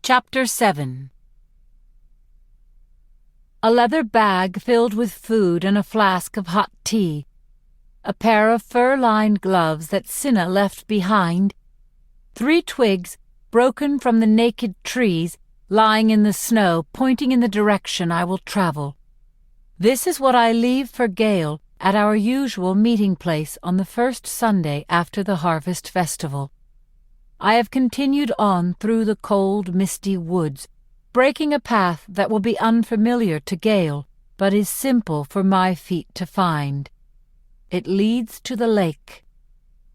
Chapter 7. A leather bag filled with food and a flask of hot tea, a pair of fur-lined gloves that Cinna left behind, 3 twigs broken from the naked trees lying in the snow pointing in the direction I will travel. This is what I leave for Gale at our usual meeting place on the first Sunday after the harvest festival. I have continued on through the cold, misty woods, breaking a path that will be unfamiliar to Gale, but is simple for my feet to find. It leads to the lake.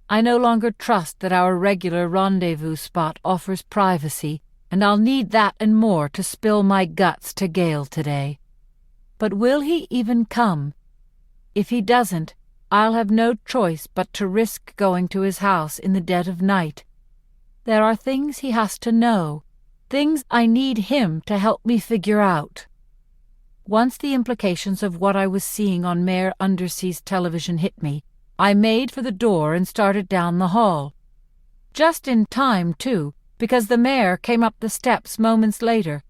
I no longer trust that our regular rendezvous spot offers privacy, and I'll need that and more to spill my guts to Gale today. But will he even come? If he doesn't, I'll have no choice but to risk going to his house in the dead of night. There are things he has to know, things I need him to help me figure out. Once the implications of what I was seeing on Mayor Undersea's television hit me, I made for the door and started down the hall. Just in time, too, because the mayor came up the steps moments later.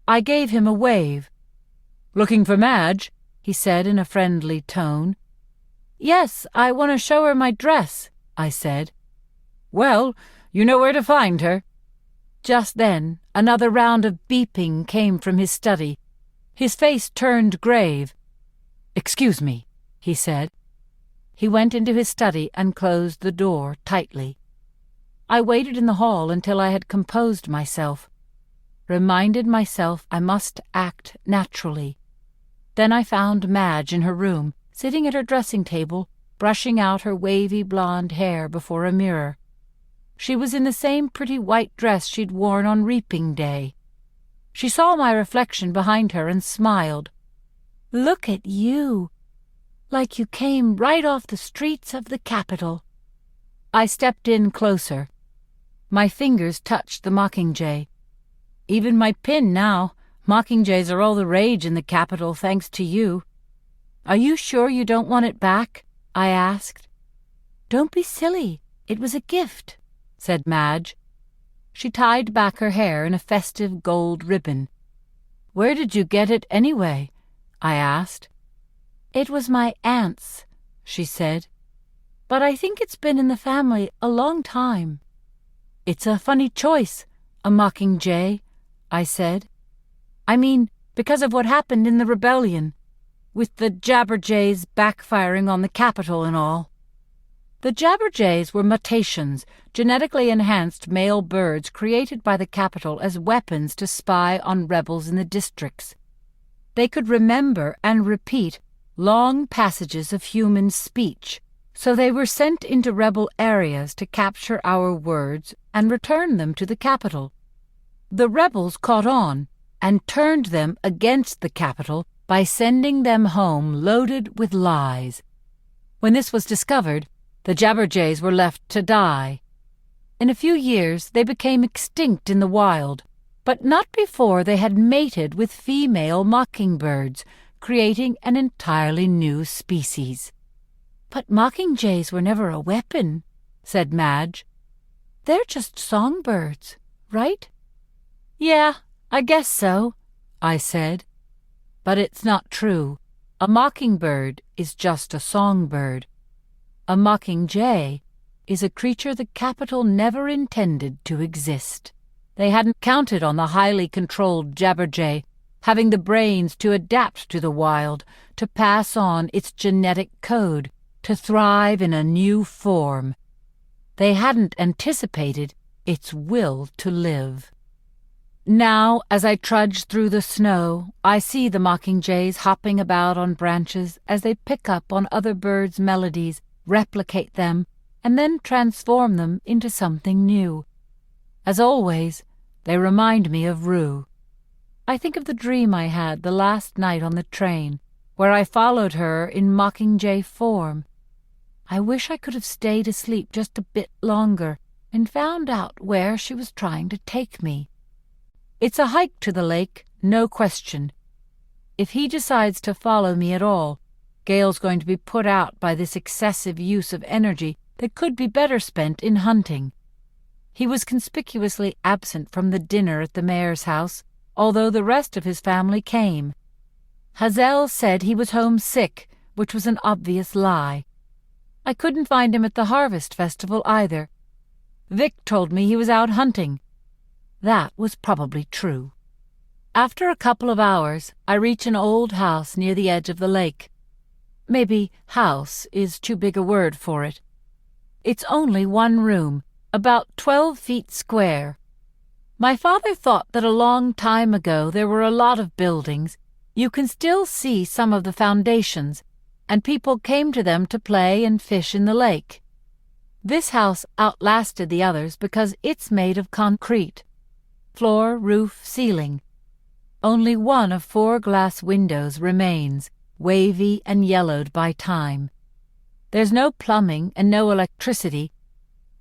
I gave him a wave. "Looking for Madge?" he said in a friendly tone. "Yes, I want to show her my dress," I said. "Well, you know where to find her." Just then, another round of beeping came from his study. His face turned grave. "Excuse me," he said. He went into his study and closed the door tightly. I waited in the hall until I had composed myself, reminded myself I must act naturally. Then I found Madge in her room, sitting at her dressing table, brushing out her wavy blonde hair before a mirror. She was in the same pretty white dress she'd worn on reaping day. She saw my reflection behind her and smiled. "Look at you! Like you came right off the streets of the capital." I stepped in closer. My fingers touched the mockingjay. "Even my pin now. Mockingjays are all the rage in the capital, thanks to you." "Are you sure you don't want it back?" I asked. "Don't be silly. It was a gift," said Madge. She tied back her hair in a festive gold ribbon. "Where did you get it anyway?" I asked. "It was my aunt's," she said. "But I think it's been in the family a long time." "It's a funny choice, a mockingjay," I said. "I mean, because of what happened in the rebellion, with the jabberjays backfiring on the capital and all." The jabberjays were mutations, genetically enhanced male birds created by the capital as weapons to spy on rebels in the districts. They could remember and repeat long passages of human speech, so they were sent into rebel areas to capture our words and return them to the capital. The rebels caught on and turned them against the capital by sending them home loaded with lies. When this was discovered, the jabberjays were left to die. In a few years they became extinct in the wild, but not before they had mated with female mockingbirds, creating an entirely new species. "But mockingjays were never a weapon," said Madge. "They're just songbirds, right?" "Yeah, I guess so," I said. "But it's not true. A mockingbird is just a songbird. A mockingjay is a creature the capital never intended to exist. They hadn't counted on the highly controlled jabberjay having the brains to adapt to the wild, to pass on its genetic code, to thrive in a new form. They hadn't anticipated its will to live. Now, as I trudge through the snow, I see the mockingjays hopping about on branches as they pick up on other birds' melodies, replicate them, and then transform them into something new. As always, they remind me of Rue. I think of the dream I had the last night on the train, where I followed her in mockingjay form. I wish I could have stayed asleep just a bit longer and found out where she was trying to take me. It's a hike to the lake, no question. If he decides to follow me at all, Gale's going to be put out by this excessive use of energy that could be better spent in hunting. He was conspicuously absent from the dinner at the mayor's house, although the rest of his family came. Hazel said he was homesick, which was an obvious lie. I couldn't find him at the Harvest Festival either. Vic told me he was out hunting. That was probably true. After a couple of hours, I reach an old house near the edge of the lake. Maybe house is too big a word for it. It's only one room, about 12 feet square. My father thought that a long time ago there were a lot of buildings. You can still see some of the foundations, and people came to them to play and fish in the lake. This house outlasted the others because it's made of concrete. Floor, roof, ceiling. Only one of 4 glass windows remains, wavy and yellowed by time. There's no plumbing and no electricity,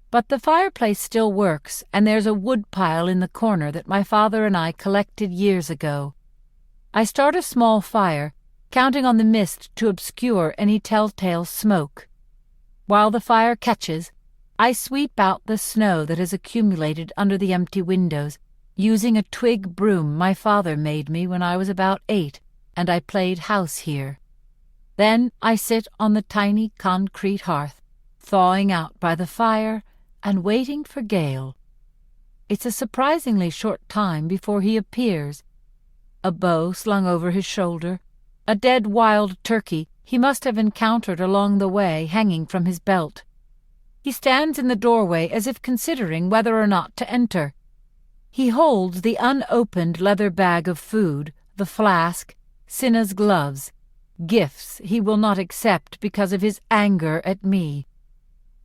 but the fireplace still works, and there's a wood pile in the corner that my father and I collected years ago. I start a small fire, counting on the mist to obscure any telltale smoke. While the fire catches, I sweep out the snow that has accumulated under the empty windows, using a twig broom my father made me when I was about 8, and I played house here. Then I sit on the tiny concrete hearth, thawing out by the fire and waiting for Gale. It's a surprisingly short time before he appears. A bow slung over his shoulder, a dead wild turkey he must have encountered along the way hanging from his belt. He stands in the doorway as if considering whether or not to enter. He holds the unopened leather bag of food, the flask, Cinna's gloves, gifts he will not accept because of his anger at me.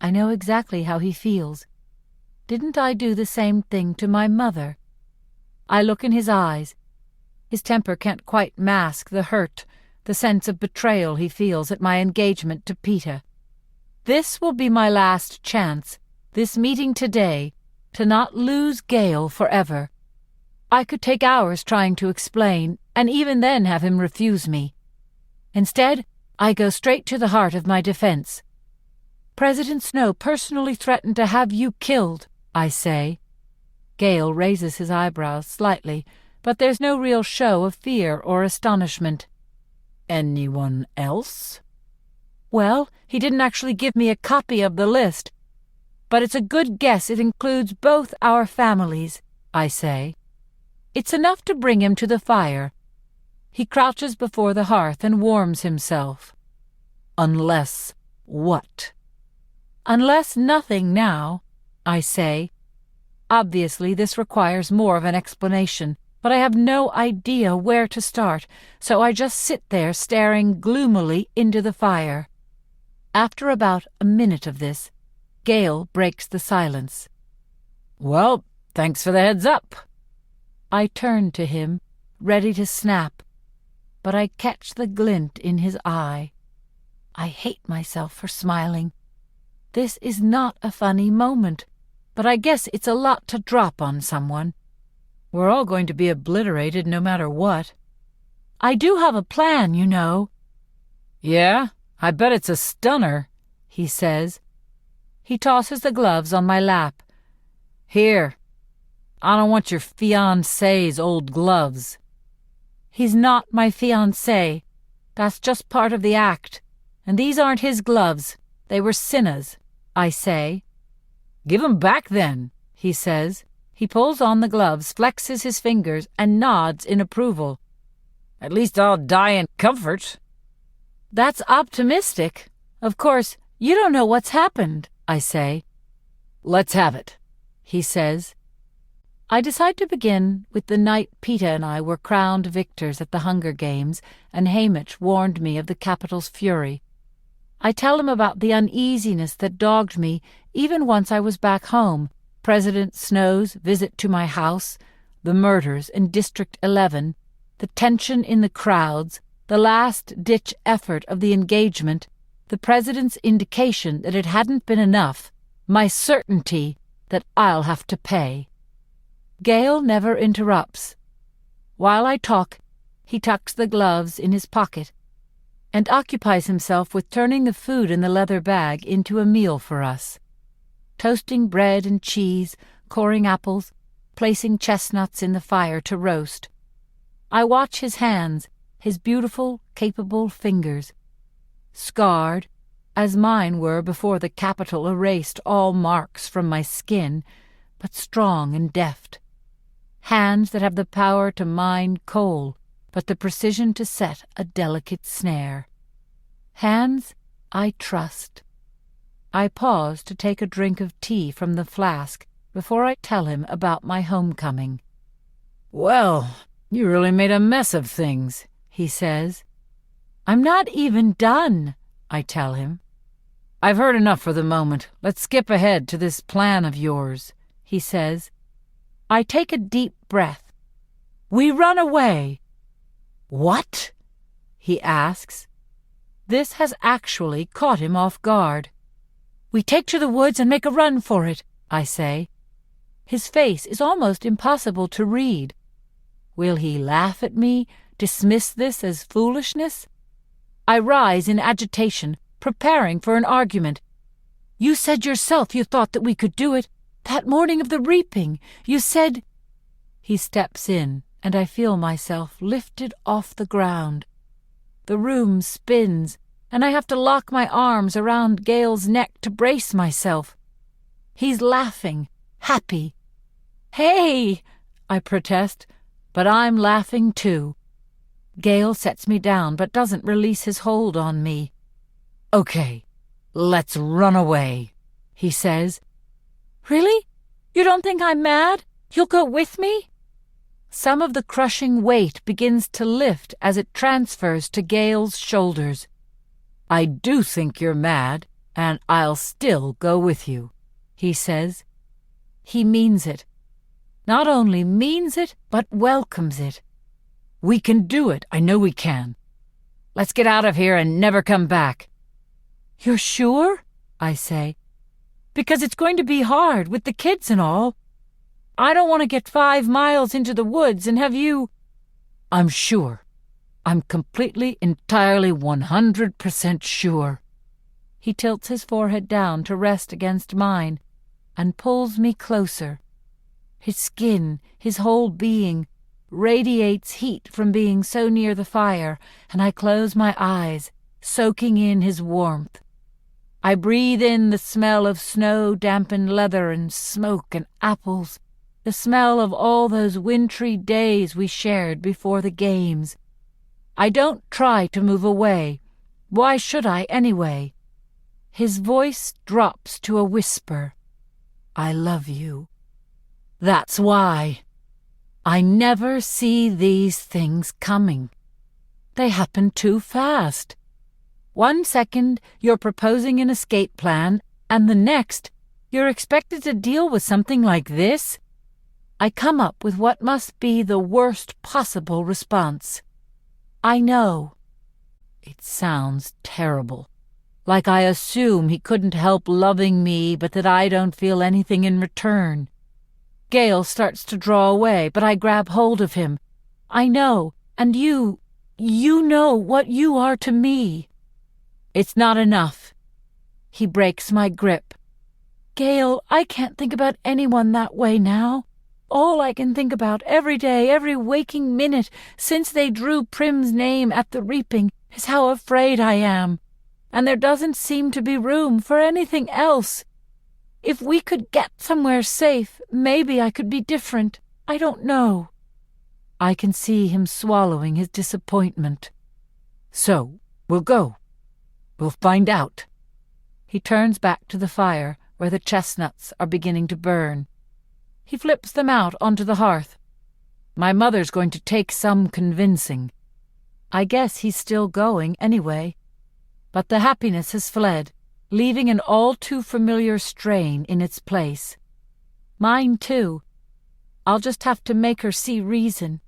I know exactly how he feels. Didn't I do the same thing to my mother? I look in his eyes. His temper can't quite mask the hurt, the sense of betrayal he feels at my engagement to Peeta. This will be my last chance, this meeting today, to not lose Gale forever. I could take hours trying to explain, and even then have him refuse me. Instead, I go straight to the heart of my defense. President Snow personally threatened to have you killed, I say. Gale raises his eyebrows slightly, but there's no real show of fear or astonishment. Anyone else? Well, he didn't actually give me a copy of the list, but it's a good guess it includes both our families, I say. It's enough to bring him to the fire. He crouches before the hearth and warms himself. Unless what? Unless nothing now, I say. Obviously, this requires more of an explanation, but I have no idea where to start, so I just sit there staring gloomily into the fire. After about a minute of this, Gale breaks the silence. Well, thanks for the heads up. I turn to him, ready to snap, but I catch the glint in his eye. I hate myself for smiling. This is not a funny moment, but I guess it's a lot to drop on someone. We're all going to be obliterated no matter what. I do have a plan, you know. Yeah, I bet it's a stunner, he says. He tosses the gloves on my lap. Here, I don't want your fiancé's old gloves. He's not my fiancé. That's just part of the act. And these aren't his gloves. They were Cinna's, I say. Give 'em back then, he says. He pulls on the gloves, flexes his fingers, and nods in approval. At least I'll die in comfort. That's optimistic. Of course, you don't know what's happened, I say. Let's have it, he says. I decide to begin with the night Peeta and I were crowned victors at the Hunger Games, and Haymitch warned me of the Capitol's fury. I tell him about the uneasiness that dogged me even once I was back home, President Snow's visit to my house, the murders in District 11, the tension in the crowds, the last-ditch effort of the engagement, the President's indication that it hadn't been enough, my certainty that I'll have to pay. Gale never interrupts. While I talk, he tucks the gloves in his pocket and occupies himself with turning the food in the leather bag into a meal for us. toasting bread and cheese, coring apples, placing chestnuts in the fire to roast. I watch his hands, his beautiful, capable fingers, scarred, as mine were before the capital erased all marks from my skin, but strong and deft. Hands that have the power to mine coal, but the precision to set a delicate snare. Hands I trust. I pause to take a drink of tea from the flask before I tell him about my homecoming. "Well, you really made a mess of things," he says. "I'm not even done," I tell him. "I've heard enough for the moment. Let's skip ahead to this plan of yours," he says. I take a deep breath. "We run away." "What?" he asks. This has actually caught him off guard. "We take to the woods and make a run for it," I say. His face is almost impossible to read. Will he laugh at me, dismiss this as foolishness? I rise in agitation, preparing for an argument. "You said yourself you thought that we could do it. That morning of the reaping, you said—" He steps in, and I feel myself lifted off the ground. The room spins, and I have to lock my arms around Gale's neck to brace myself. He's laughing, happy. "Hey!" I protest, but I'm laughing too. Gale sets me down but doesn't release his hold on me. "Okay, let's run away," he says. "Really? You don't think I'm mad? You'll go with me?" Some of the crushing weight begins to lift as it transfers to Gale's shoulders. "I do think you're mad, and I'll still go with you," he says. He means it. Not only means it, but welcomes it. "We can do it, I know we can. Let's get out of here and never come back." "You're sure?" I say. "Because it's going to be hard, with the kids and all. I don't want to get 5 miles into the woods and have you—" "I'm sure. I'm completely, entirely 100% sure." He tilts his forehead down to rest against mine and pulls me closer. His skin, his whole being, radiates heat from being so near the fire, and I close my eyes, soaking in his warmth. I breathe in the smell of snow-dampened leather and smoke and apples, the smell of all those wintry days we shared before the games. I don't try to move away. Why should I anyway? His voice drops to a whisper. "I love you." That's why. I never see these things coming. They happen too fast. 1 second you're proposing an escape plan, and the next you're expected to deal with something like this? I come up with what must be the worst possible response. "I know." It sounds terrible. Like I assume he couldn't help loving me, but that I don't feel anything in return. Gale starts to draw away, but I grab hold of him. "I know, and you know what you are to me." "It's not enough." He breaks my grip. "Gale, I can't think about anyone that way now. All I can think about every day, every waking minute, since they drew Prim's name at the reaping, is how afraid I am. And there doesn't seem to be room for anything else. If we could get somewhere safe, maybe I could be different. I don't know." I can see him swallowing his disappointment. "So, we'll go. We'll find out." He turns back to the fire, where the chestnuts are beginning to burn. He flips them out onto the hearth. "My mother's going to take some convincing." I guess he's still going anyway. But the happiness has fled, leaving an all-too-familiar strain in its place. Mine, too. I'll just have to make her see reason.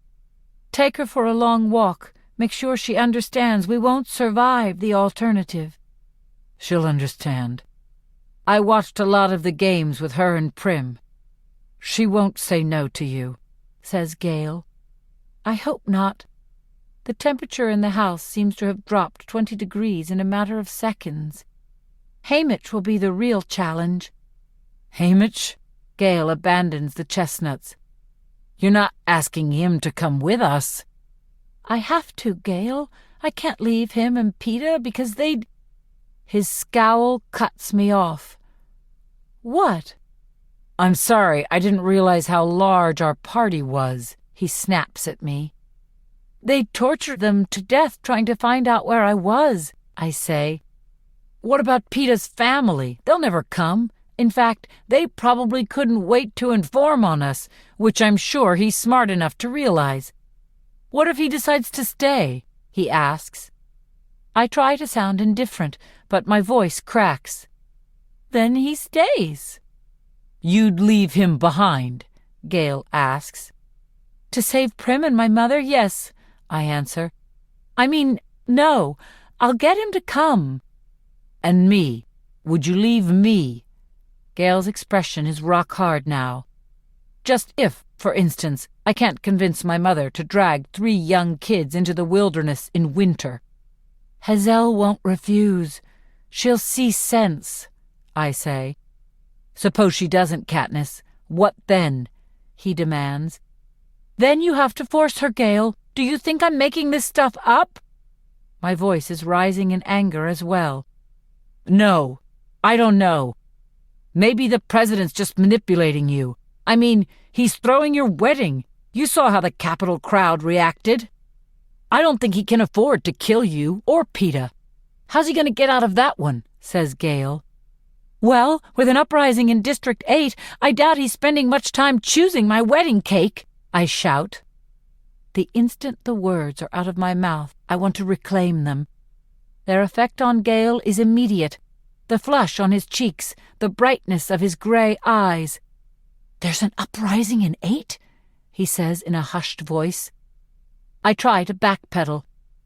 Take her for a long walk, make sure she understands we won't survive the alternative. She'll understand. I watched a lot of the games with her and Prim. She won't say no to you, says Gale. I hope not. The temperature in the house seems to have dropped 20 degrees in a matter of seconds. Hamish will be the real challenge. Hamish? Gale abandons the chestnuts. You're not asking him to come with us. I have to, Gale. I can't leave him and Peter because they'd... His scowl cuts me off. What? I'm sorry, I didn't realize how large our party was, he snaps at me. They'd torture them to death trying to find out where I was, I say. What about Peter's family? They'll never come. In fact, they probably couldn't wait to inform on us, which I'm sure he's smart enough to realize. What if he decides to stay? He asks. I try to sound indifferent, but my voice cracks. Then he stays. You'd leave him behind? Gale asks. To save Prim and my mother, yes, I answer. I mean, no, I'll get him to come. And me? Would you leave me? Gale's expression is rock hard now. Just if, for instance, I can't convince my mother to drag 3 young kids into the wilderness in winter. Hazel won't refuse. She'll see sense, I say. Suppose she doesn't, Katniss. What then? He demands. Then you have to force her, Gale. Do you think I'm making this stuff up? My voice is rising in anger as well. No, I don't know. Maybe the president's just manipulating you. I mean, he's throwing your wedding. You saw how the Capitol crowd reacted. I don't think he can afford to kill you or Peter. How's he going to get out of that one? Says Gale. Well, with an uprising in District 8, I doubt he's spending much time choosing my wedding cake, I shout. The instant the words are out of my mouth, I want to reclaim them. Their effect on Gale is immediate. The flush on his cheeks, the brightness of his gray eyes. There's an uprising in 8? He says in a hushed voice. I try to backpedal,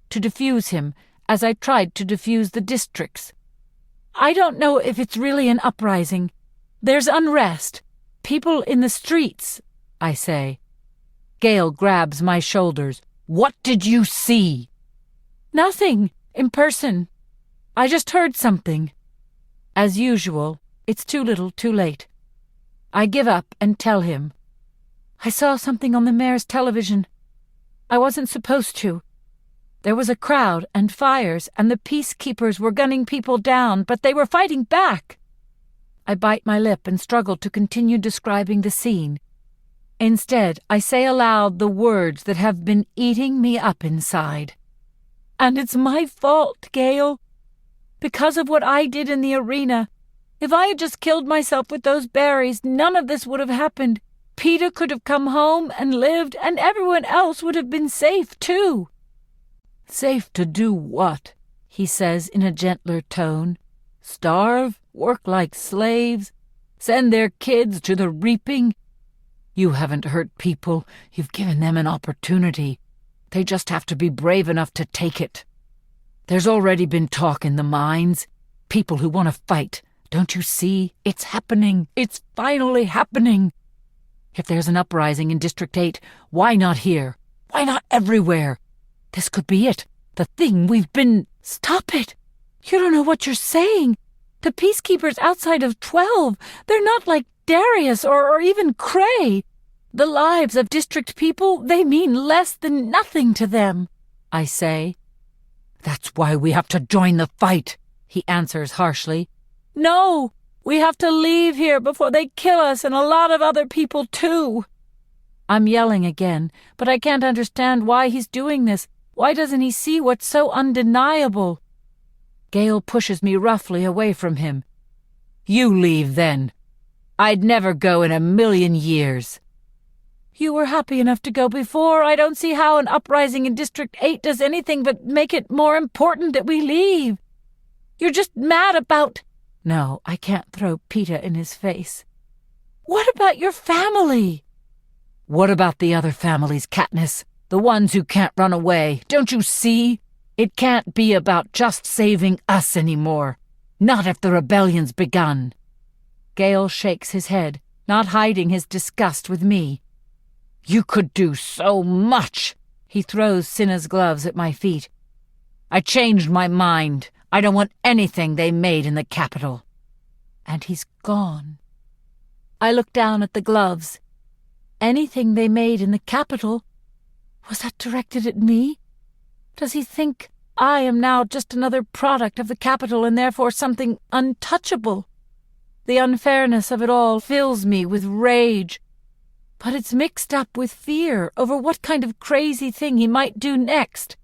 to defuse him, as I tried to defuse the districts. I don't know if it's really an uprising. There's unrest. People in the streets, I say. Gale grabs my shoulders. What did you see? Nothing. In person. I just heard something. As usual, it's too little, too late. I give up and tell him. I saw something on the mayor's television. I wasn't supposed to. There was a crowd and fires, and the peacekeepers were gunning people down, but they were fighting back. I bite my lip and struggle to continue describing the scene. Instead, I say aloud the words that have been eating me up inside. And it's my fault, Gale. Because of what I did in the arena. If I had just killed myself with those berries, none of this would have happened. Peter could have come home and lived, and everyone else would have been safe, too. Safe to do what? He says in a gentler tone. Starve? Work like slaves? Send their kids to the reaping? You haven't hurt people. You've given them an opportunity. They just have to be brave enough to take it. There's already been talk in the mines. People who want to fight. Don't you see? It's happening. It's finally happening. If there's an uprising in District 8, why not here? Why not everywhere? This could be it. The thing we've been... Stop it! You don't know what you're saying. The peacekeepers outside of 12, they're not like Darius or even Cray. The lives of district people, they mean less than nothing to them, I say. That's why we have to join the fight, he answers harshly. No, we have to leave here before they kill us and a lot of other people too. I'm yelling again, but I can't understand why he's doing this. Why doesn't he see what's so undeniable? Gale pushes me roughly away from him. You leave, then. I'd never go in a million years. You were happy enough to go before. I don't see how an uprising in District 8 does anything but make it more important that we leave. You're just mad about... No, I can't throw Peter in his face. What about your family? What about the other families, Katniss? The ones who can't run away. Don't you see? It can't be about just saving us anymore. Not if the rebellion's begun. Gale shakes his head, not hiding his disgust with me. You could do so much. He throws Cinna's gloves at my feet. I changed my mind. I don't want anything they made in the Capitol. And he's gone. I look down at the gloves. Anything they made in the Capitol. Was that directed at me? Does he think I am now just another product of the Capitol and therefore something untouchable? The unfairness of it all fills me with rage, but it's mixed up with fear over what kind of crazy thing he might do next.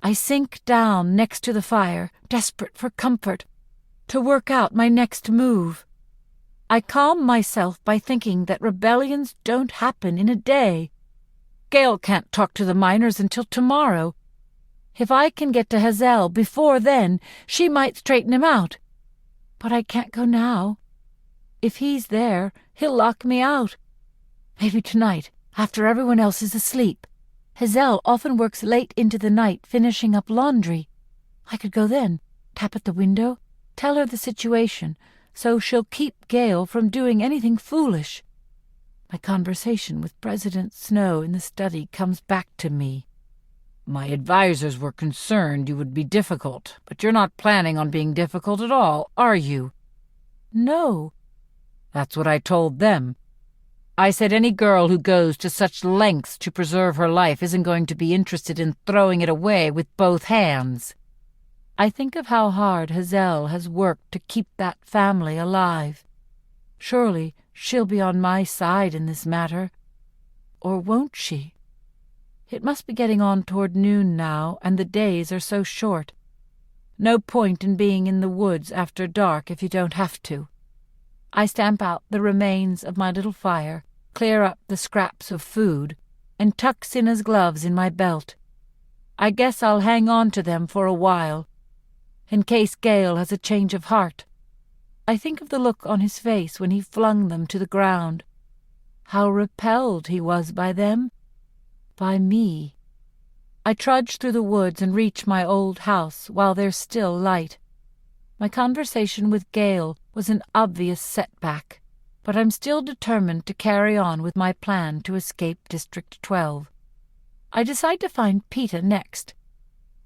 I sink down next to the fire, desperate for comfort, to work out my next move. I calm myself by thinking that rebellions don't happen in a day. Gale can't talk to the miners until tomorrow. If I can get to Hazel before then, she might straighten him out. But I can't go now. If he's there, he'll lock me out. Maybe tonight, after everyone else is asleep. Hazel often works late into the night finishing up laundry. I could go then, tap at the window, tell her the situation, so she'll keep Gale from doing anything foolish. My conversation with President Snow in the study comes back to me. My advisors were concerned you would be difficult, but you're not planning on being difficult at all, are you? No. That's what I told them. I said any girl who goes to such lengths to preserve her life isn't going to be interested in throwing it away with both hands. I think of how hard Hazel has worked to keep that family alive. Surely she'll be on my side in this matter. Or won't she? It must be getting on toward noon now, and the days are so short. No point in being in the woods after dark if you don't have to. I stamp out the remains of my little fire, clear up the scraps of food, and tuck Cinna's gloves in my belt. I guess I'll hang on to them for a while, in case Gale has a change of heart. I think of the look on his face when he flung them to the ground. How repelled he was by them. By me. I trudge through the woods and reach my old house while there's still light. My conversation with Gale was an obvious setback, but I'm still determined to carry on with my plan to escape District 12. I decide to find Peter next.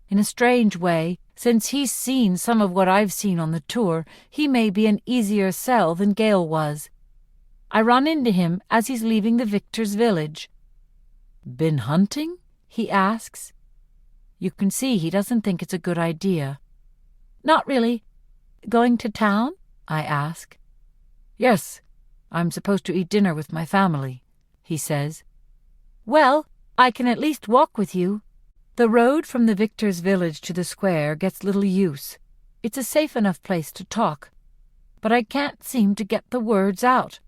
In a strange way, since he's seen some of what I've seen on the tour, he may be an easier sell than Gale was. I run into him as he's leaving the victor's village. "Been hunting?" he asks. You can see he doesn't think it's a good idea. "Not really. Going to town?" I ask. "Yes, I'm supposed to eat dinner with my family," he says. "Well, I can at least walk with you." The road from the victor's village to the square gets little use. It's a safe enough place to talk, but I can't seem to get the words out.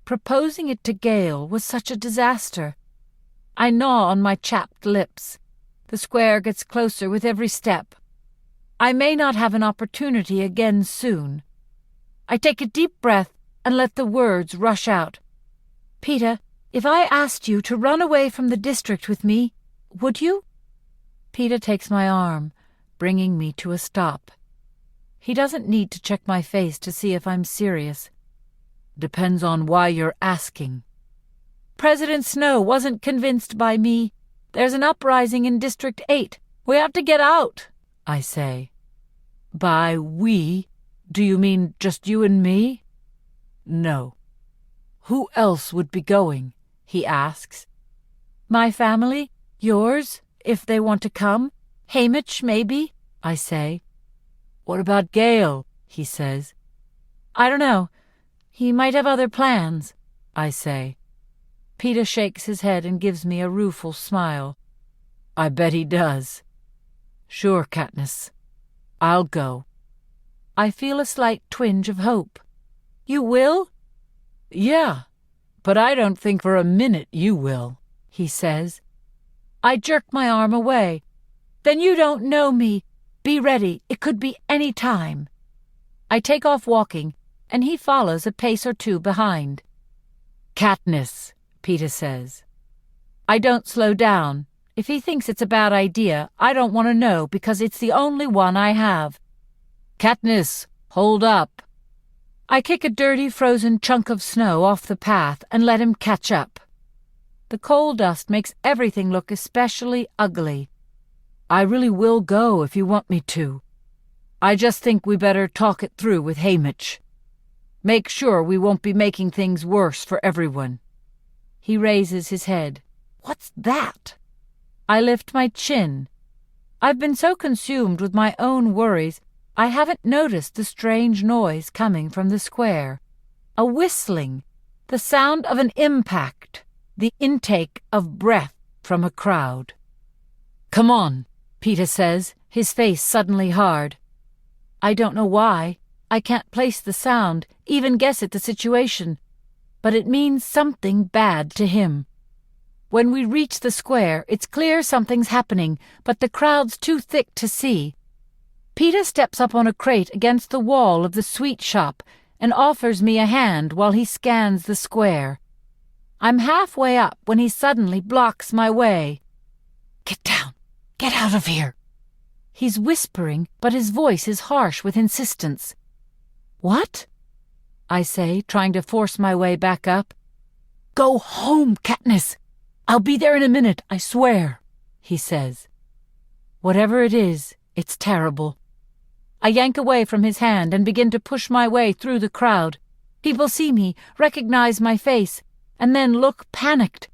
Proposing it to Gale was such a disaster. I gnaw on my chapped lips. The square gets closer with every step. I may not have an opportunity again soon. I take a deep breath and let the words rush out. "Peter, if I asked you to run away from the district with me, would you?" Peter takes my arm, bringing me to a stop. He doesn't need to check my face to see if I'm serious. "Depends on why you're asking." "President Snow wasn't convinced by me. There's an uprising in District 8. We have to get out," I say. "By we, do you mean just you and me?" "No." "Who else would be going?" he asks. "My family, yours, if they want to come. Hamish, maybe," I say. "What about Gale?" he says. "I don't know. He might have other plans," I say. Peter shakes his head and gives me a rueful smile. "I bet he does." "Sure, Katniss. I'll go." I feel a slight twinge of hope. "You will?" "Yeah, but I don't think for a minute you will," he says. I jerk my arm away. "Then you don't know me. Be ready. It could be any time." I take off walking, and he follows a pace or two behind. "Katniss," Peter says. I don't slow down. If he thinks it's a bad idea, I don't want to know because it's the only one I have. "Katniss, hold up." I kick a dirty, frozen chunk of snow off the path and let him catch up. The coal dust makes everything look especially ugly. "I really will go if you want me to. I just think we better talk it through with Hamish." Make sure we won't be making things worse for everyone." He raises his head. "What's that?" I lift my chin. I've been so consumed with my own worries, I haven't noticed the strange noise coming from the square. A whistling, the sound of an impact, the intake of breath from a crowd. "Come on," Peter says, his face suddenly hard. I don't know why. I can't place the sound, even guess at the situation, but it means something bad to him. When we reach the square, it's clear something's happening, but the crowd's too thick to see. Peter steps up on a crate against the wall of the sweet shop and offers me a hand while he scans the square. I'm halfway up when he suddenly blocks my way. "Get down! Get out of here!" He's whispering, but his voice is harsh with insistence. "What?" I say, trying to force my way back up. "Go home, Katniss! I'll be there in a minute, I swear," he says. Whatever it is, it's terrible. I yank away from his hand and begin to push my way through the crowd. People see me, recognize my face, and then look panicked.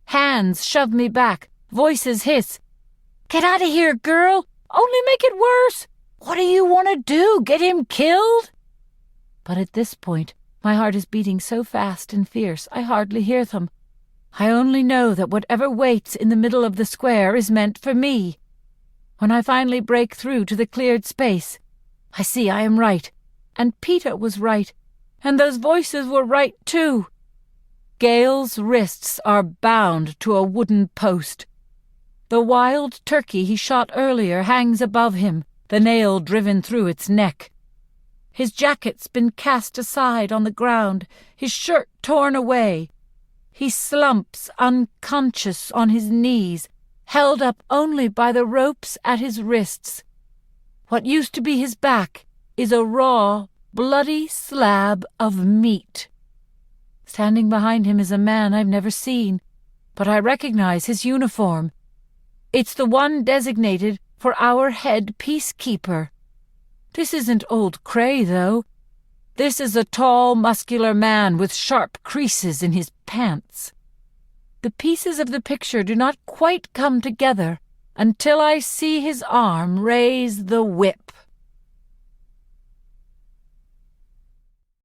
Hands shove me back, voices hiss. "Get out of here, girl! Only make it worse! What do you want to do, get him killed?" But at this point, my heart is beating so fast and fierce, I hardly hear them. I only know that whatever waits in the middle of the square is meant for me. When I finally break through to the cleared space, I see I am right, and Peter was right, and those voices were right too. Gale's wrists are bound to a wooden post. The wild turkey he shot earlier hangs above him, the nail driven through its neck. His jacket's been cast aside on the ground, his shirt torn away. He slumps unconscious on his knees, held up only by the ropes at his wrists. What used to be his back is a raw, bloody slab of meat. Standing behind him is a man I've never seen, but I recognize his uniform. It's the one designated for our head peacekeeper. This isn't old Cray, though. This is a tall, muscular man with sharp creases in his pants. The pieces of the picture do not quite come together until I see his arm raise the whip.